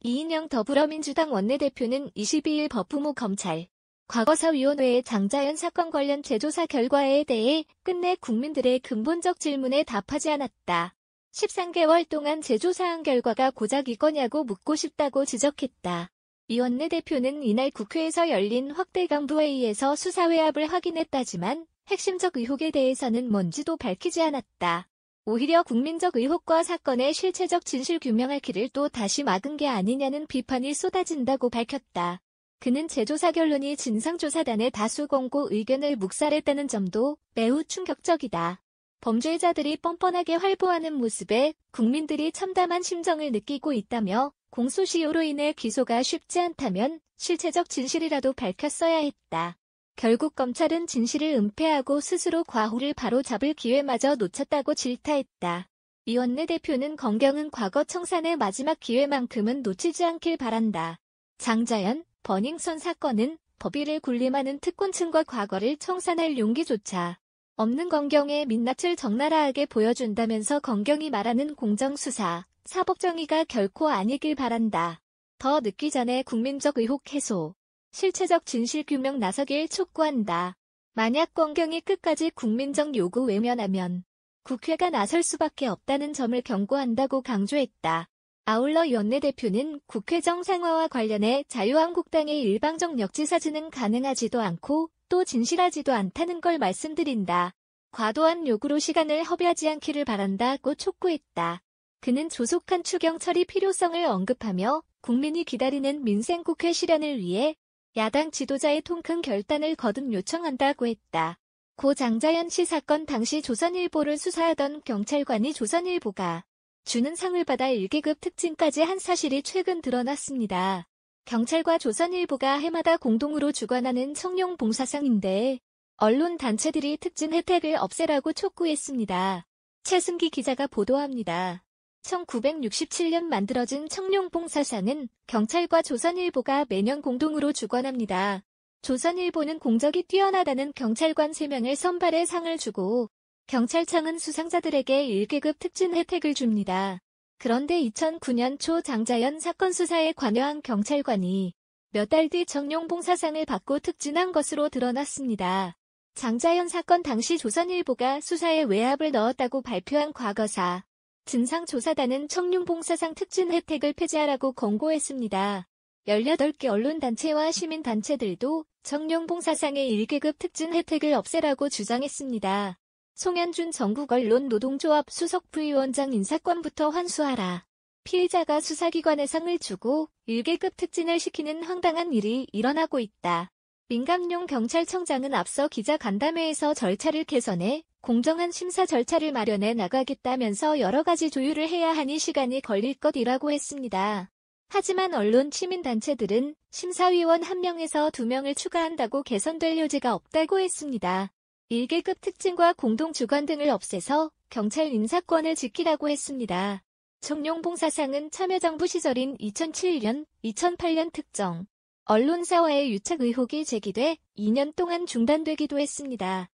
이인영 더불어민주당 원내대표는 22일 법무부 검찰 과거사위원회의 장자연 사건 관련 재조사 결과에 대해 끝내 국민들의 근본적 질문에 답하지 않았다. 13개월 동안 재조사한 결과가 고작 이거냐고 묻고 싶다고 지적했다. 이 원내대표는 이날 국회에서 열린 확대 강부회의에서 수사 외압을 확인했다지만 핵심적 의혹에 대해서는 뭔지도 밝히지 않았다. 오히려 국민적 의혹과 사건의 실체적 진실 규명할 길을 또 다시 막은 게 아니냐는 비판이 쏟아진다고 밝혔다. 그는 재조사 결론이 진상조사단의 다수 권고 의견을 묵살했다는 점도 매우 충격적이다. 범죄자들이 뻔뻔하게 활보하는 모습에 국민들이 참담한 심정을 느끼고 있다며 공소시효로 인해 기소가 쉽지 않다면 실체적 진실이라도 밝혔어야 했다. 결국 검찰은 진실을 은폐하고 스스로 과오를 바로잡을 기회마저 놓쳤다고 질타했다. 이 원내대표는 건경은 과거 청산의 마지막 기회만큼은 놓치지 않길 바란다. 장자연, 버닝썬 사건은 법위를 군림하는 특권층과 과거를 청산할 용기조차 없는 건경의 민낯을 적나라하게 보여준다면서 건경이 말하는 공정수사, 사법정의가 결코 아니길 바란다. 더 늦기 전에 국민적 의혹 해소, 실체적 진실 규명 나서길 촉구한다. 만약 건경이 끝까지 국민적 요구 외면하면 국회가 나설 수밖에 없다는 점을 경고한다고 강조했다. 아울러 이 원내대표는 국회 정상화와 관련해 자유한국당의 일방적 역지사지는 가능하지도 않고 또 진실하지도 않다는 걸 말씀드린다. 과도한 요구로 시간을 허비하지 않기를 바란다고 촉구했다. 그는 조속한 추경 처리 필요성을 언급하며 국민이 기다리는 민생국회 실현을 위해 야당 지도자의 통큰 결단을 거듭 요청한다고 했다. 고 장자연 씨 사건 당시 조선일보를 수사하던 경찰관이 조선일보가 주는 상을 받아 1계급 특진까지 한 사실이 최근 드러났습니다. 경찰과 조선일보가 해마다 공동으로 주관하는 청룡봉사상인데 언론단체들이 특진 혜택을 없애라고 촉구했습니다. 최승기 기자가 보도합니다. 1967년 만들어진 청룡봉사상은 경찰과 조선일보가 매년 공동으로 주관합니다. 조선일보는 공적이 뛰어나다는 경찰관 3명을 선발해 상을 주고 경찰청은 수상자들에게 1계급 특진 혜택을 줍니다. 그런데 2009년 초 장자연 사건 수사에 관여한 경찰관이 몇 달 뒤 청룡봉사상을 받고 특진한 것으로 드러났습니다. 장자연 사건 당시 조선일보가 수사에 외압을 넣었다고 발표한 과거사 진상조사단은 청룡봉사상 특진 혜택을 폐지하라고 권고했습니다. 18개 언론단체와 시민단체들도 청룡봉사상의 1계급 특진 혜택을 없애라고 주장했습니다. 송현준 전국언론노동조합 수석부위원장 인사권부터 환수하라. 피의자가 수사기관에 상을 주고 1계급 특진을 시키는 황당한 일이 일어나고 있다. 민강용 경찰청장은 앞서 기자간담회에서 절차를 개선해 공정한 심사 절차를 마련해 나가겠다면서 여러 가지 조율을 해야 하니 시간이 걸릴 것이라고 했습니다. 하지만 언론 시민단체들은 심사위원 1명에서 2명을 추가한다고 개선될 여지가 없다고 했습니다. 1계급 특진과 공동주관 등을 없애서 경찰 인사권을 지키라고 했습니다. 청룡봉사상은 참여정부 시절인 2007년, 2008년 특정 언론사와의 유착 의혹이 제기돼 2년 동안 중단되기도 했습니다.